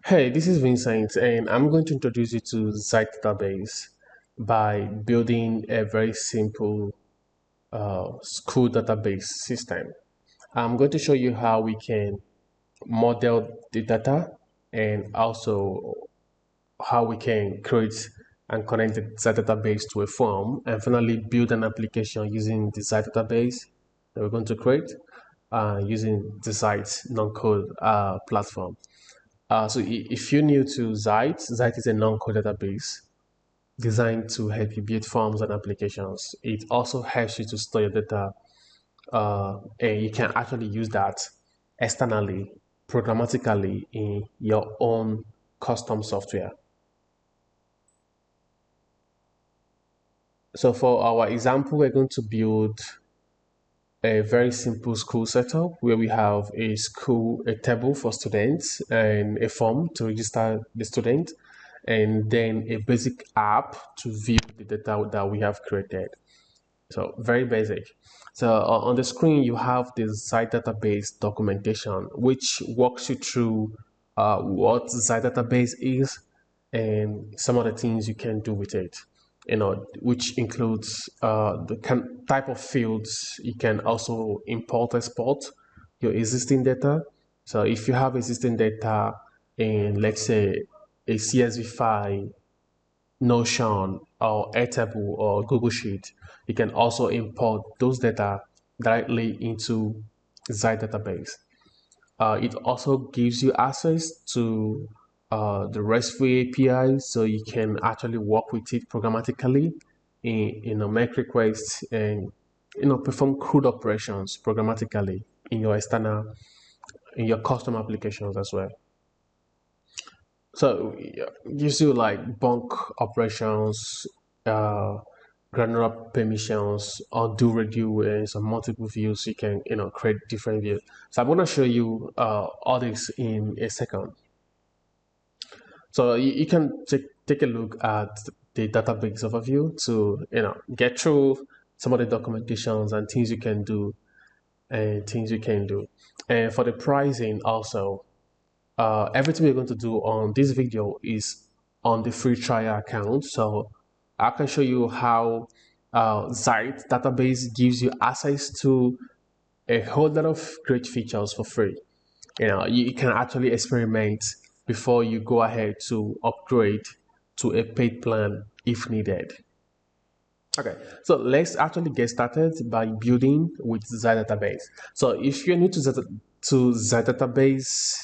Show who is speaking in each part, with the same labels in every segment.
Speaker 1: Hey, this is Vincent, and I'm going to introduce you to Zite Database by building a very simple school database system. I'm going to show you how we can model the data and also how we can create and connect the Zite database to a form and finally build an application using the Zite database that we're going to create using the Zite non-code platform. If you're new to Zite, Zite is a non-code database designed to help you build forms and applications. It also helps you to store your data, and you can actually use that externally, programmatically in your own custom software. So for our example, we're going to build a very simple school setup where we have a table for students and a form to register the student, and then a basic app to view the data that we have created. So very basic. So on the screen, you have the Zite database documentation, which walks you through what Zite database is and some of the things you can do with it. Which includes the type of fields. You can also import, export your existing data. So if you have existing data in, let's say, a CSV file, Notion, or Airtable, or Google Sheet, you can also import those data directly into Zite database. It also gives you access to the RESTful API, so you can actually work with it programmatically make requests and perform CRUD operations programmatically in your custom applications as well. So it gives you like bulk operations, granular permissions, undo, redo, and some multiple views. You can create different views. So I'm going to show you all this in a second. So you can take a look at the database overview to get through some of the documentations and things you can do and things you can do. And for the pricing also, everything we're going to do on this video is on the free trial account. So I can show you how Zite database gives you access to a whole lot of great features for free. You can actually experiment before you go ahead to upgrade to a paid plan if needed. Okay, so let's actually get started by building with Zite database. So if you're new to Zite database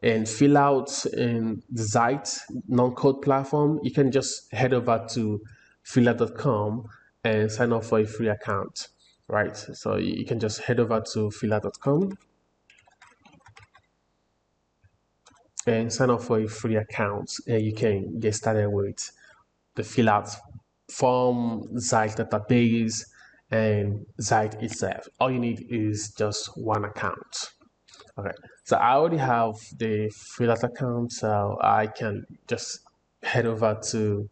Speaker 1: and Fillout in the Zite non-code platform, you can just head over to fillout.com and sign up for a free account, right? So you can just head over to fillout.com and sign up for a free account, and you can get started with the Fillout form, Zite database, and Zite itself. All you need is just one account. Okay, so I already have the Fillout account, so I can just head over to.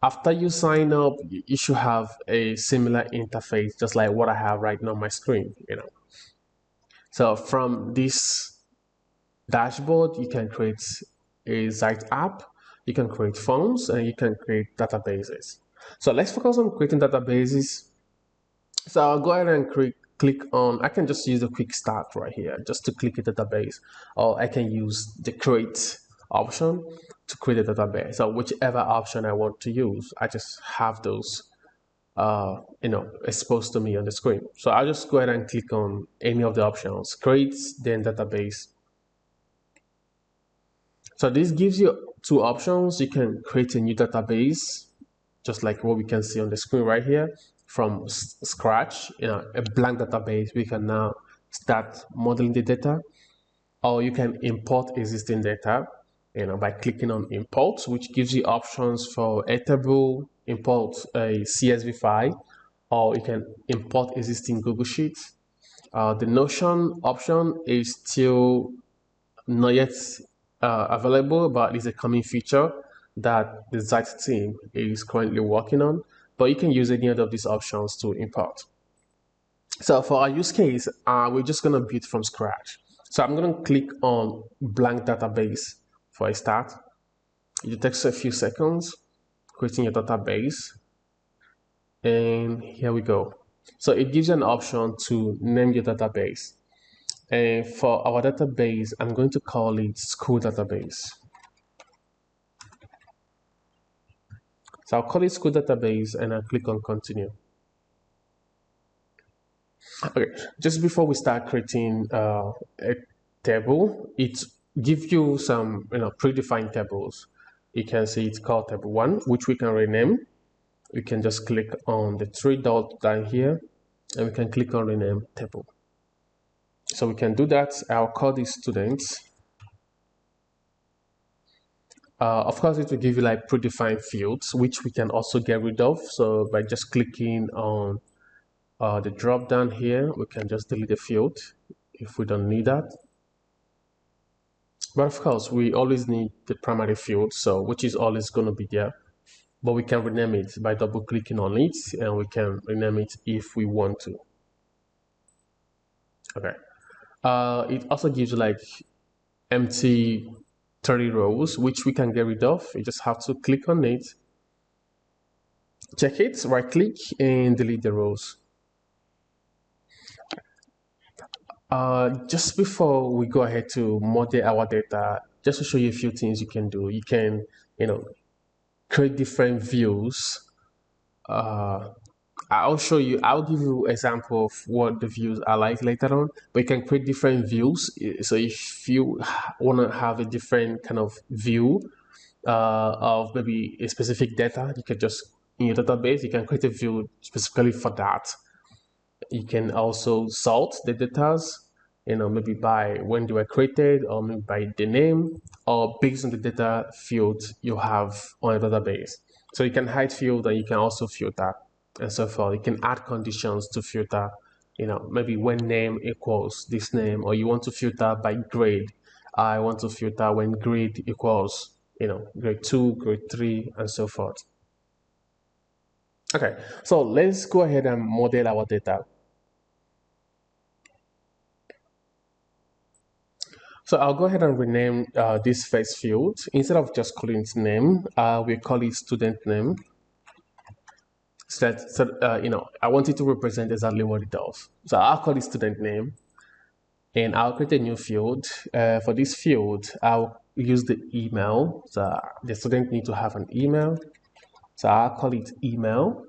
Speaker 1: After you sign up, you should have a similar interface, just like what I have right now on my screen. So from this dashboard, you can create a Zite app, you can create forms, and you can create databases. So let's focus on creating databases. So I'll go ahead and click on, I can just use the quick start right here, just to click a database, or I can use the create option to create a database. So whichever option I want to use, I just have those exposed to me on the screen. So I'll just go ahead and click on any of the options, create, then database. So this gives you two options. You can create a new database, just like what we can see on the screen right here, from scratch, a blank database. We can now start modeling the data, or you can import existing data, by clicking on import, which gives you options for a table, import a CSV file, or you can import existing Google Sheets. The Notion option is still not yet available, but it's a coming feature that the Zite team is currently working on. But you can use any of these options to import. So for our use case, we're just going to build from scratch. So I'm going to click on blank database for a start. It takes a few seconds creating your database, and here we go. So it gives you an option to name your database. And for our database, I'm going to call it school database. So I'll call it school database and I'll click on continue. Okay, just before we start creating a table, it gives you some predefined tables. You can see it's called table 1, which we can rename. We can just click on the 3 dots down here and we can click on rename table. So we can do that. I'll call these students. Of course, it will give you like predefined fields, which we can also get rid of. So by just clicking on the drop down here, we can just delete the field if we don't need that. But of course, we always need the primary field, so which is always going to be there. But we can rename it by double clicking on it, and we can rename it if we want to. Okay. It also gives you like empty 30 rows, which we can get rid of. You just have to click on it, check it, right click, and delete the rows. Just before we go ahead to model our data, just to show you a few things you can do. You can, create different views. I'll show you, I'll give you an example of what the views are like later on, but you can create different views. So if you want to have a different kind of view of maybe a specific data, you can just, in your database, you can create a view specifically for that. You can also sort the data, maybe by when they were created, or maybe by the name, or based on the data field you have on a database. So you can hide field and you can also filter and so forth. You can add conditions to filter, maybe when name equals this name, or you want to filter by grade. I want to filter when grade equals, grade 2, grade 3, and so forth. Okay, so let's go ahead and model our data. So I'll go ahead and rename this first field. Instead of just calling its name, we call it student name. So that, I want it to represent exactly what it does. So I'll call it student name, and I'll create a new field. For this field, I'll use the email. So the student needs to have an email. So I'll call it email.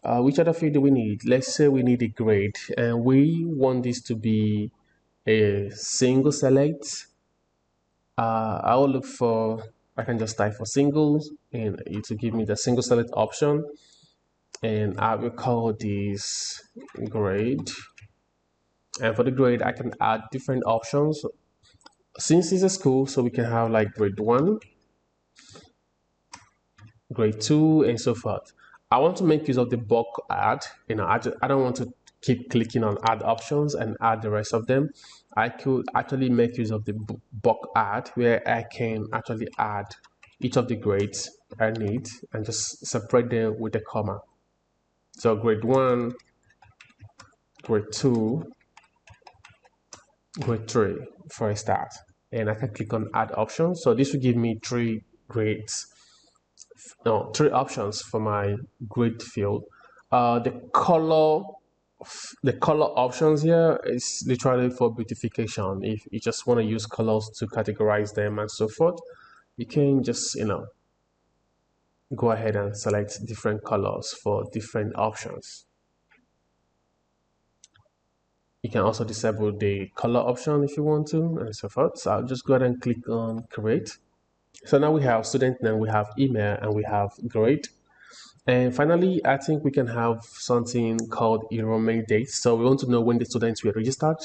Speaker 1: Which other field do we need? Let's say we need a grade, and we want this to be a single select. I will look for, I can just type for singles and it will give me the single select option, and I will call this grade. And for the grade, I can add different options. Since it's a school, so we can have like grade 1, grade 2, and so forth. I want to make use of the bulk add. I don't want to keep clicking on add options and add the rest of them. I could actually make use of the bulk add, where I can actually add each of the grades I need and just separate them with a comma. So grade 1, grade 2, grade 3 for a start. And I can click on add options. So this will give me 3 grades. No, 3 options for my grade field. The color options here is literally for beautification. If you just want to use colors to categorize them and so forth, you can just go ahead and select different colors for different options. You can also disable the color option if you want to, and so forth. So I'll just go ahead and click on create. So now we have student name, we have email, and we have grade. And finally, I think we can have something called enrollment date. So we want to know when the students were registered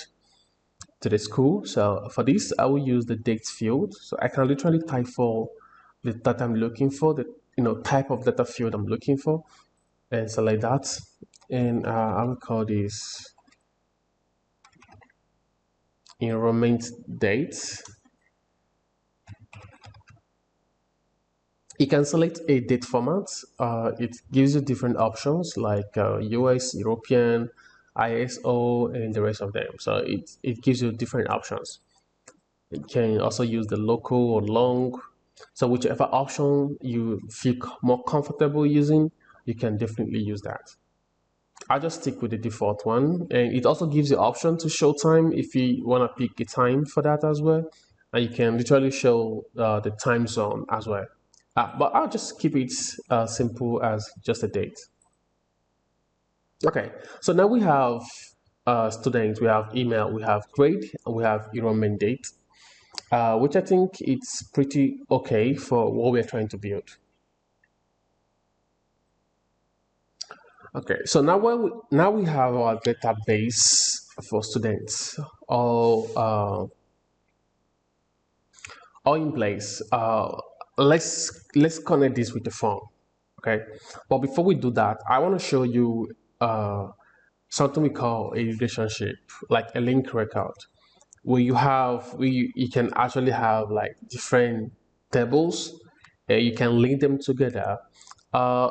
Speaker 1: to the school. So for this, I will use the dates field. So I can literally type for the data I'm looking for, the type of data field I'm looking for, and select that. And I will call this enrollment date. You can select a date format. It gives you different options like US, European, ISO, and the rest of them. So it gives you different options. You can also use the local or long. So whichever option you feel more comfortable using, you can definitely use that. I'll just stick with the default one. And it also gives you option to show time if you want to pick a time for that as well. And you can literally show the time zone as well. But I'll just keep it simple as just a date. Okay, so now we have students, we have email, we have grade, and we have enrollment date, which I think it's pretty okay for what we're trying to build. Okay, so now we have our database for students all in place. Let's connect this with the form. Okay, but before we do that, I want to show you something we call a relationship, like a link record, where you can actually have like different tables, and you can link them together.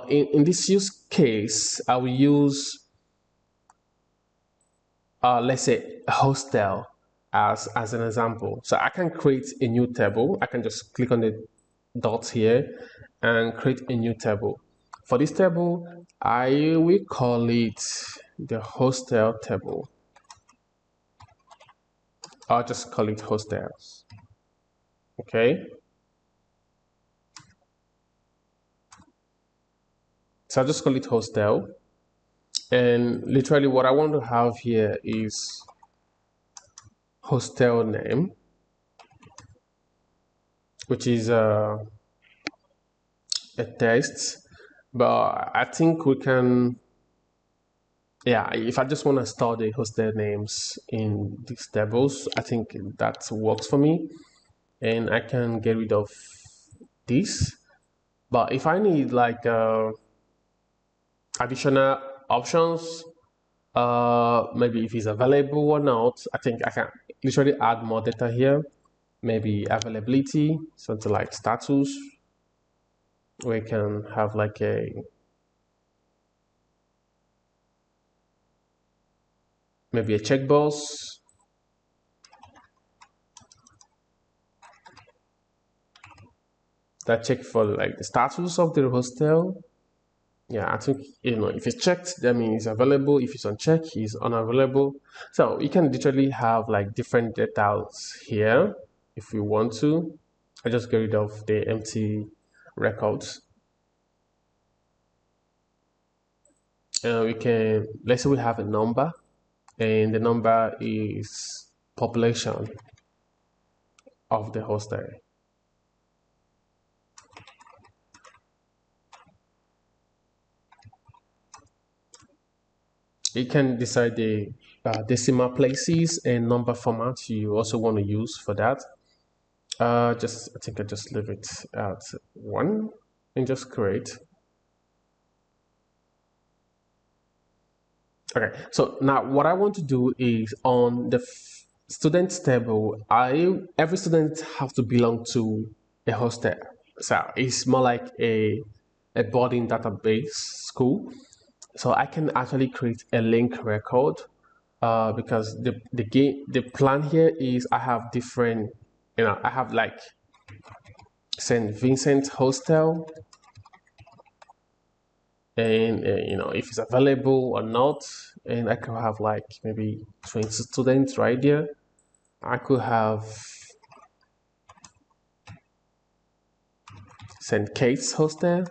Speaker 1: In this use case, I will use let's say a hostel as an example. So I can create a new table. I can just click on the dots here and create a new table. For this table, I will call it the hostel table. I'll just call it hostels. Okay. So I'll just call it hostel. And literally what I want to have here is hostel name, which is a text. But I think we can, yeah, if I just want to store the hostel names in these tables, I think that works for me. And I can get rid of this. But if I need like additional options, maybe if it's available or not, I think I can literally add more data here. Maybe availability, something like status. We can have like maybe a checkbox. That check for like the status of the hostel. Yeah, I think, if it's checked, that means it's available. If it's unchecked, it's unavailable. So you can literally have like different data here if we want to. I just get rid of the empty records. We can, let's say we have a number, and the number is population of the hostel. You can decide the decimal places and number format you also want to use for that. I think I just leave it at 1 and just create. Okay, so now what I want to do is on the students table, every student have to belong to a hostel. So it's more like a boarding database school. So I can actually create a link record because the plan here is I have different, I have like St. Vincent Hostel, and if it's available or not, and I could have like maybe 20 students right there. I could have St. Kate's Hostel.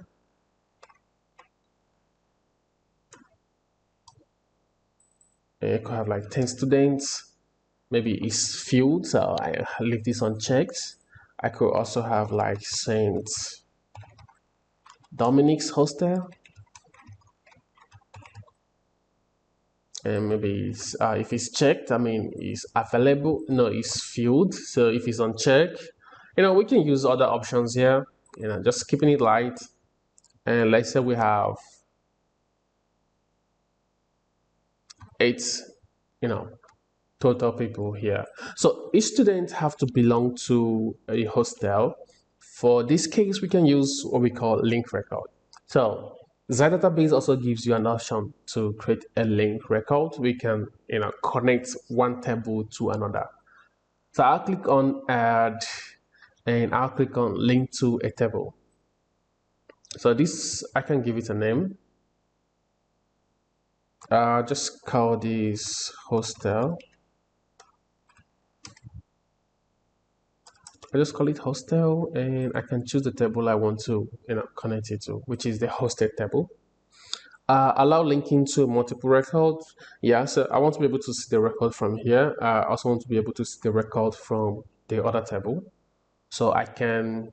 Speaker 1: And I could have like 10 students. Maybe it's filled, so I leave this unchecked. I could also have like St. Dominic's Hostel. And maybe if it's checked, I mean, it's available. No, it's filled. So if it's unchecked, we can use other options here. Just keeping it light. And let's say we have 8, total people here. So each student have to belong to a hostel. For this case, we can use what we call link record. So Zite Database also gives you an option to create a link record. We can, connect one table to another. So I'll click on add and I'll click on link to a table. So this, I can give it a name. Just call this hostel. I just call it hostel, and I can choose the table I want to connect it to, which is the hosted table. Allow linking to multiple records. Yeah, so I want to be able to see the record from here. I also want to be able to see the record from the other table. So I can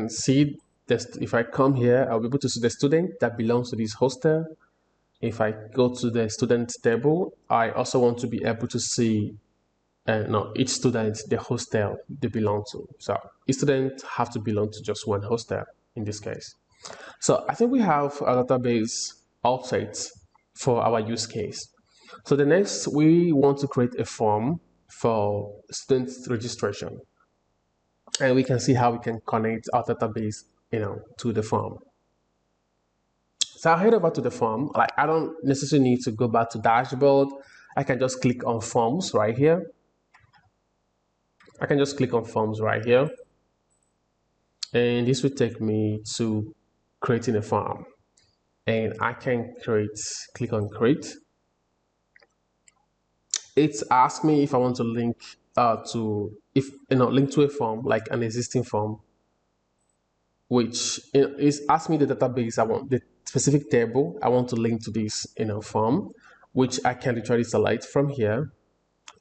Speaker 1: see this. If I come here, I'll be able to see the student that belongs to this hostel. If I go to the student table, I also want to be able to see each student, the hostel they belong to. So each student have to belong to just one hostel in this case. So I think we have a database all set for our use case. So the next, we want to create a form for student registration. And we can see how we can connect our database, to the form. So I'll head over to the form. Like, I don't necessarily need to go back to dashboard. I can just click on forms right here. I can just click on forms right here. And this will take me to creating a form. And I can click on create. It's asked me if I want to link link to a form, like an existing form, which is ask me the database I want, the specific table I want to link to this form, which I can literally select from here.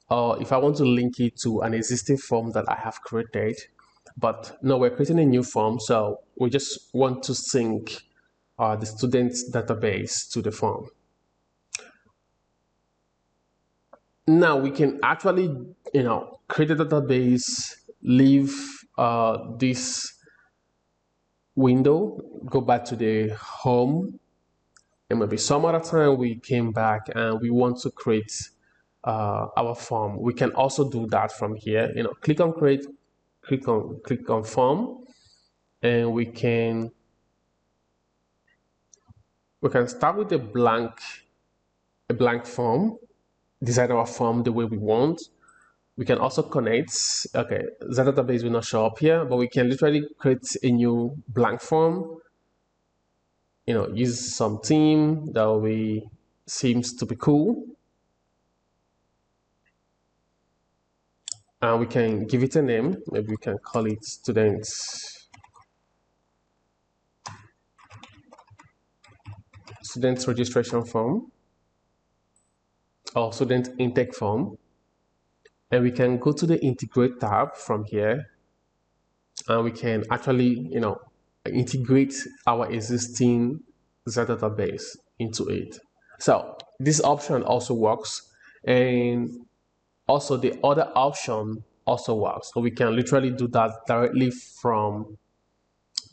Speaker 1: Or if I want to link it to an existing form that I have created, but no, we're creating a new form, so we just want to sync the student's database to the form. Now we can actually, create a database, leave this window, go back to the home, and maybe some other time we came back and we want to create our form. We can also do that from here. Click on create, click on form, and we can start with a blank form, design our form the way we want. We can also connect. Okay, Zite Database will not show up here, but we can literally create a new blank form. Use some theme that seems to be cool. And we can give it a name. Maybe we can call it student registration form or student intake form. And we can go to the integrate tab from here, and we can actually, integrate our existing Zite database into it. So this option also works, and also the other option also works. So we can literally do that directly from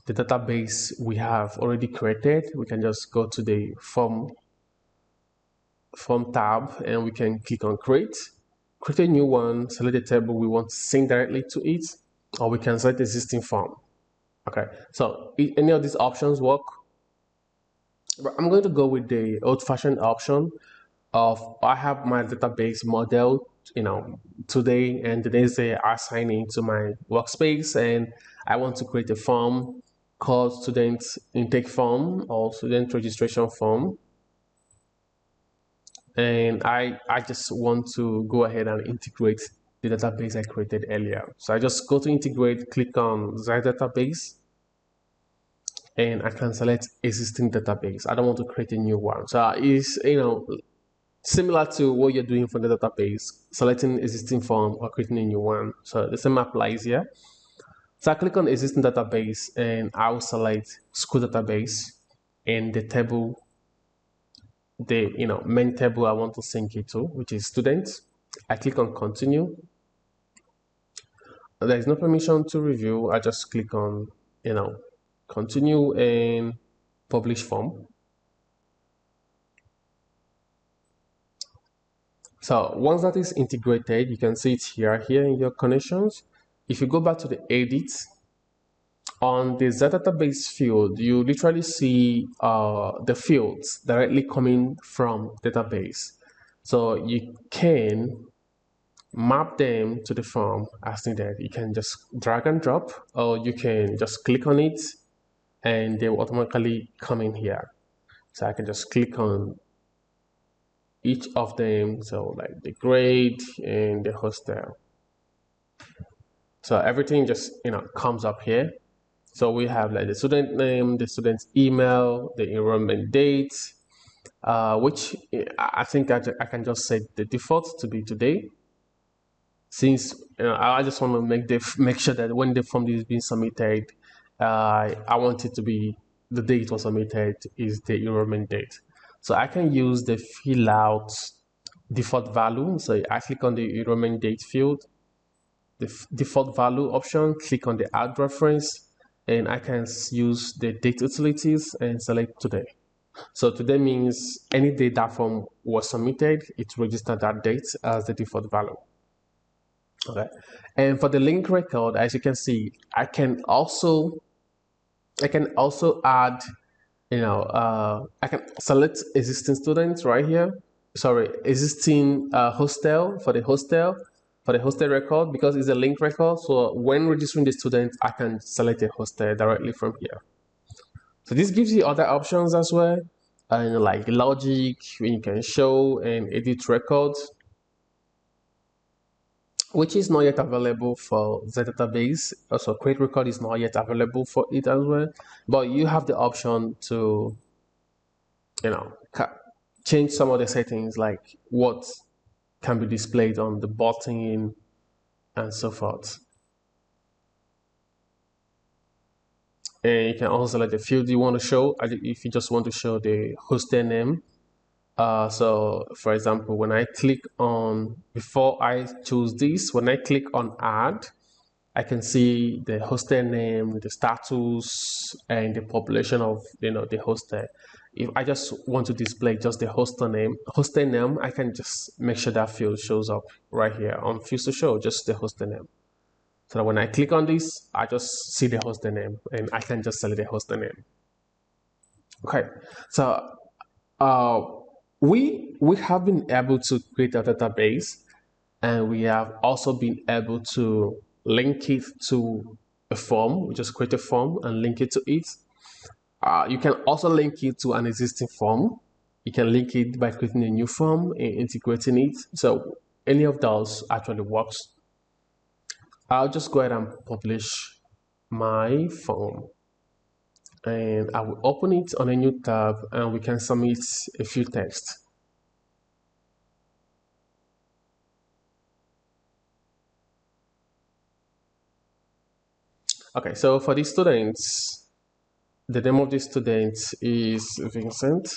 Speaker 1: the database we have already created. We can just go to the form tab, and we can click on create a new one, select the table we want to sync directly to it, or we can select existing form. Okay, so any of these options work, but I'm going to go with the old-fashioned option of I have my database model, today, and the next day I sign into my workspace and I want to create a form called student intake form or student registration form. And I just want to go ahead and integrate the database I created earlier. So I just go to integrate, click on Zite Database, and I can select existing database. I don't want to create a new one. So it's similar to what you're doing for the database, selecting existing form or creating a new one. So the same applies here. So I click on existing database and I'll select school database and the table, the main table I want to sync it to, which is students. I click on continue. There is no permission to review. I just click on continue and publish form. So once that is integrated, you can see it here in your connections. If you go back to the edit, on the Zite Database field, you literally see the fields directly coming from database. So you can map them to the form as needed. You can just drag and drop, or you can just click on it and they will automatically come in here. So I can just click on each of them. So like the grade and the hostel. So everything just comes up here. So we have like the student name, the student's email, the enrollment date, which I think I can just set the default to be today. Since I just want to make sure that when the form is being submitted, I want it to be the date it was submitted is the enrollment date. So I can use the fill out default value. So I click on the enrollment date field, the default value option, click on the add reference, and I can use the date utilities and select today. So today means any date that form was submitted, it registered that date as the default value. Okay, and for the link record, as you can see, I can also add, I can select existing students right here. Sorry, existing hostel for the hostel record, because it's a link record. So when registering the student, I can select a hostel directly from here. So this gives you other options as well, like logic, when you can show and edit records, which is not yet available for Zite Database. Also, create record is not yet available for it as well. But you have the option to, change some of the settings, like what can be displayed on the button and so forth. And you can also select the field you want to show. If you just want to show the hostel name. So for example, when I click on, before I choose this, when I click on add, I can see the hostel name, the status, and the population of the hostel. If I just want to display just the hostel name, I can just make sure that field shows up right here on fields to show, just the hostel name. So that when I click on this, I just see the hostel name and I can just select the hostel name. Okay, so we have been able to create a database, and we have also been able to link it to a form. We just create a form and link it to it. You can also link it to an existing form. You can link it by creating a new form and integrating it. So any of those actually works. I'll just go ahead and publish my form, and I will open it on a new tab, and we can submit a few texts. Okay, so for the students, the name of the student is Vincent,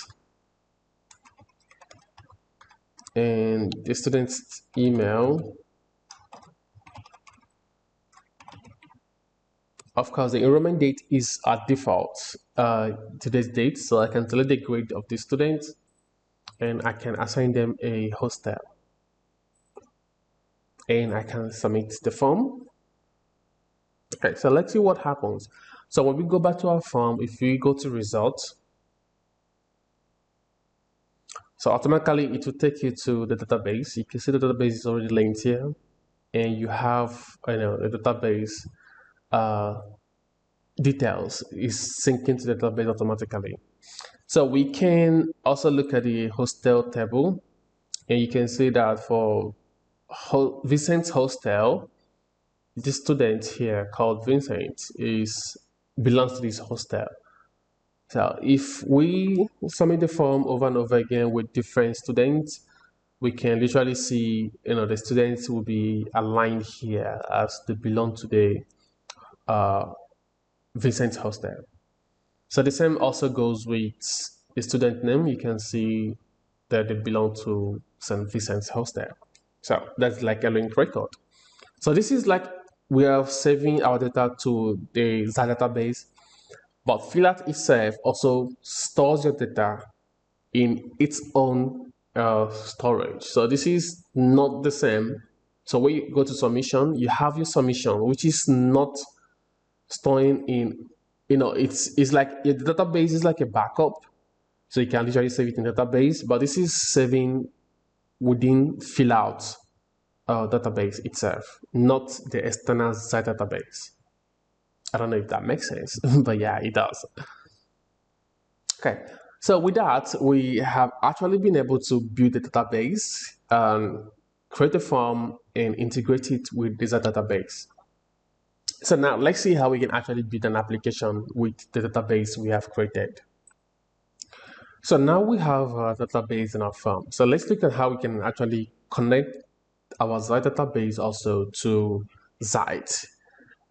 Speaker 1: and the student's email, of course, the enrollment date is at default today's date, so I can select the grade of the student and I can assign them a hostel, and I can submit the form. Okay, so let's see what happens. So when we go back to our form, if we go to results, so automatically it will take you to the database. You can see the database is already linked here, and you have the database details is syncing to the database automatically. So we can also look at the hostel table, and you can see that for Vincent's hostel, this student here called Vincent belongs to this hostel. So if we submit the form over and over again with different students, we can literally see, the students will be aligned here as they belong to the Vincent's hostel. So the same also goes with the student name. You can see that they belong to St. Vincent's hostel. So that's like a link record. So this is like we are saving our data to the Zite database, but Fillout itself also stores your data in its own storage. So this is not the same. So when you go to submission, you have your submission, which is not storing in, it's like the database is like a backup. So you can literally save it in the database, but this is saving within Fillout. database itself, not the external Zite database. I don't know if that makes sense, but yeah, it does. Okay, so with that, we have actually been able to build a database, create a form, and integrate it with the Zite database. So now let's see how we can actually build an application with the database we have created. So now we have a database in our form. So let's look at how we can actually connect our Zite database also to Zite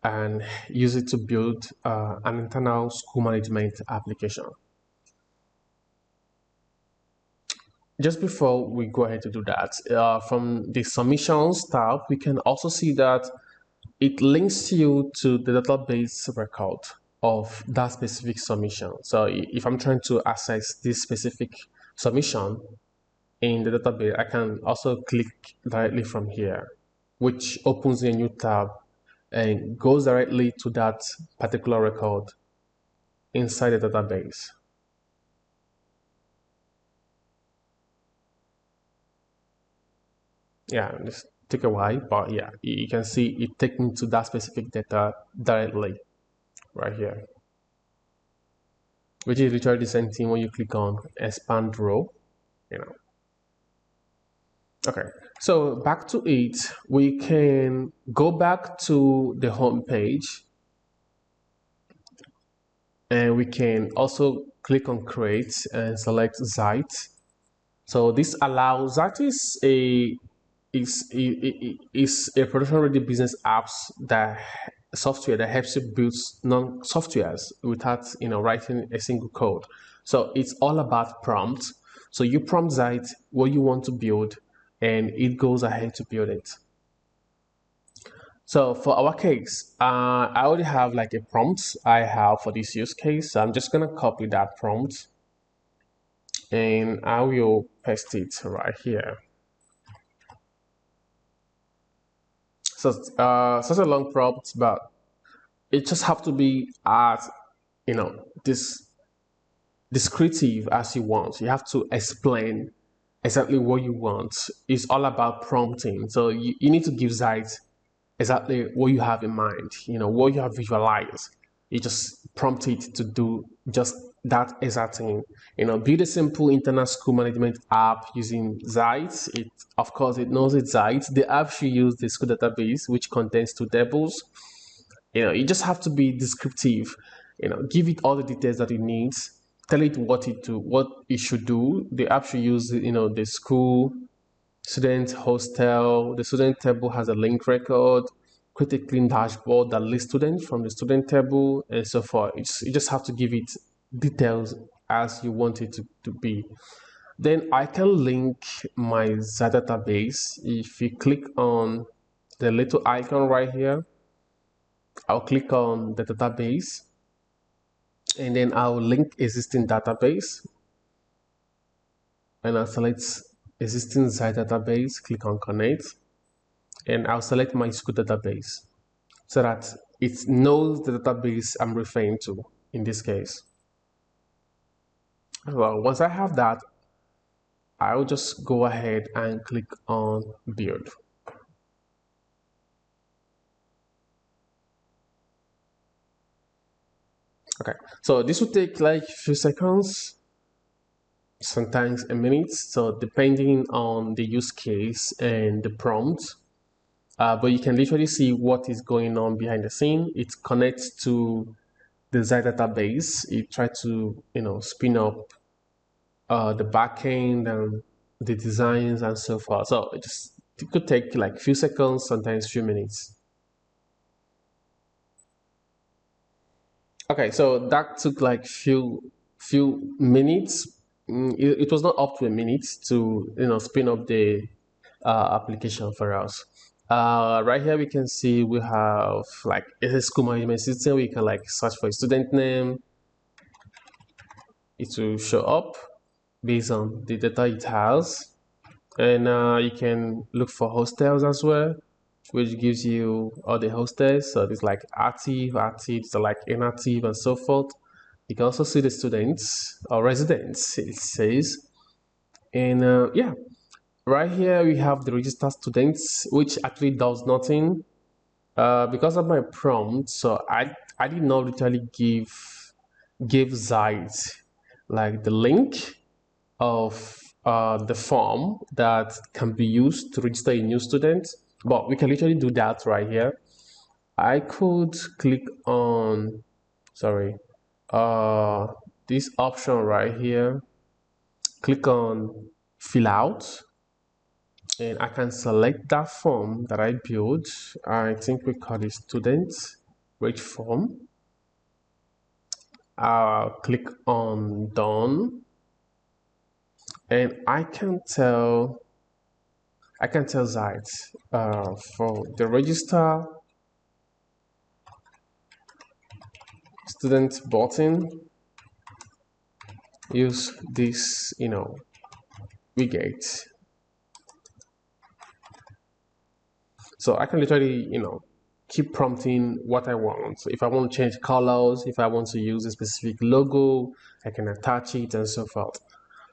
Speaker 1: and use it to build an internal school management application. Just before we go ahead to do that, from the submissions tab, we can also see that it links you to the database record of that specific submission. So if I'm trying to access this specific submission in the database, I can also click directly from here, which opens a new tab and goes directly to that particular record inside the database. Yeah, just take a while, but yeah, you can see it taking to that specific data directly right here, which is literally the same thing when you click on expand row, you know. Okay, so back to it, we can go back to the home page and we can also click on create and select Zite. So this allows, Zite is a production ready business apps that software that helps you build non-softwares without writing a single code. So it's all about prompts. So you prompt Zite what you want to build and it goes ahead to build it. So for our case, I already have like a prompt I have for this use case. So I'm just gonna copy that prompt and I will paste it right here. So such a long prompt, but it just have to be as this descriptive as you want. You have to explain exactly what you want. It's all about prompting. So you need to give Zite exactly what you have in mind, what you have visualized. You just prompt it to do just that exact thing. Build a simple internal school management app using Zite. Of course, it knows it's Zite. The app should use the school database, which contains two tables. You just have to be descriptive. Give it all the details that it needs. Tell it what it should do. The app should use, the school, student hostel. The student table has a link record. Create a clean dashboard that lists students from the student table and so forth. You just have to give it details as you want it to be. Then I can link my Zite database. If you click on the little icon right here, I'll click on the database and then I'll link existing database and I'll select existing Zite database, click on connect, and I'll select my school database so that it knows the database I'm referring to in this case. Well, once I have that, I'll just go ahead and click on build. Okay, so this will take like a few seconds, sometimes a minute, so depending on the use case and the prompt. But you can literally see what is going on behind the scene. It connects to the Zite database. It tries to spin up the backend and the designs and so forth. So it could take like a few seconds, sometimes few minutes. Okay, so that took like few minutes. It was not up to a minute to spin up the application for us. Right here we can see we have like a school management system. We can like search for a student name. It will show up based on the data it has, and you can look for hostels as well, which gives you all the hostels. So it's like active, so like inactive and so forth. You can also see the students or residents, it says. And yeah, Right here we have the register students, which actually does nothing because of my prompt. So I did not literally give Zite like the link of the form that can be used to register a new student, but we can literally do that right here. I could click on, sorry, uh, this option right here, click on fill out, and I can select that form that I built. I think we call it student reg form. I'll click on done, and I can tell Zite for the register student button, use this, widget. So I can literally, keep prompting what I want. So if I want to change colors, if I want to use a specific logo, I can attach it and so forth.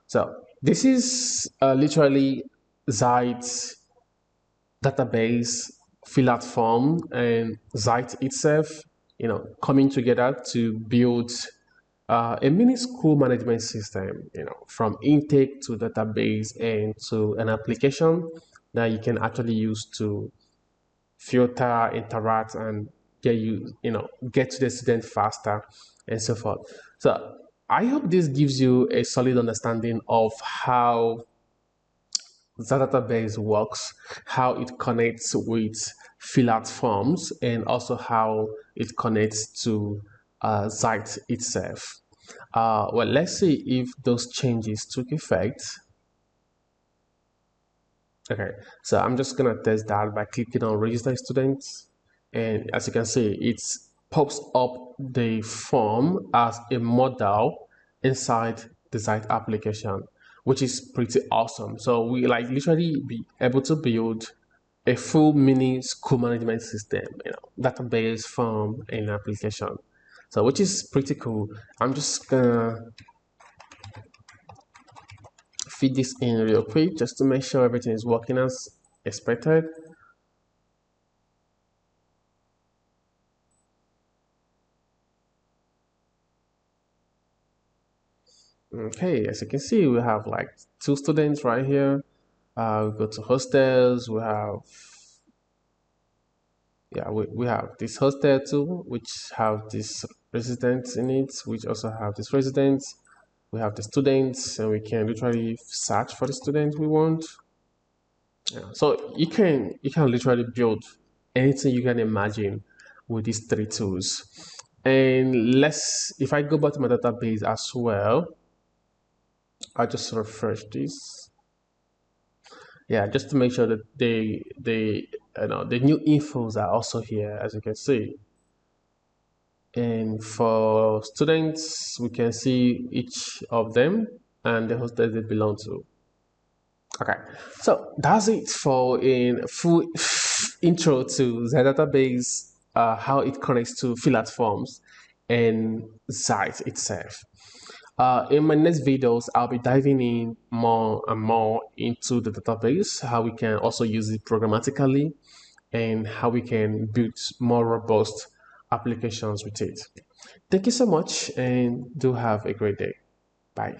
Speaker 1: So this is literally Zite database, Fillout form, and Zite itself, coming together to build a mini school management system, from intake to database and to an application that you can actually use to filter, interact, and get to the student faster and so forth. So I hope this gives you a solid understanding of how the database works, how it connects with fill-out forms, and also how it connects to Zite itself. Well, let's see if those changes took effect. Okay, so I'm just gonna test that by clicking on register students, and as you can see, it pops up the form as a model inside the Zite application, which is pretty awesome. So we like literally be able to build a full mini school management system, database, form, and application. So which is pretty cool. I'm just gonna feed this in real quick just to make sure everything is working as expected. Okay, as you can see, we have like two students right here. We go to hostels. We have, yeah, we have this hostel too, which have this residents in it, which also have this residents. We have the students, and we can literally search for the student we want. Yeah. So you can literally build anything you can imagine with these three tools. And if I go back to my database as well, I just refresh this. Yeah, just to make sure that the new infos are also here, as you can see. And for students, we can see each of them and the hostel they belong to. Okay, so that's it for a full intro to the database, how it connects to Fillout forms and Zite itself. In my next videos, I'll be diving in more and more into the database, how we can also use it programmatically, and how we can build more robust applications with it. Thank you so much, and do have a great day. Bye.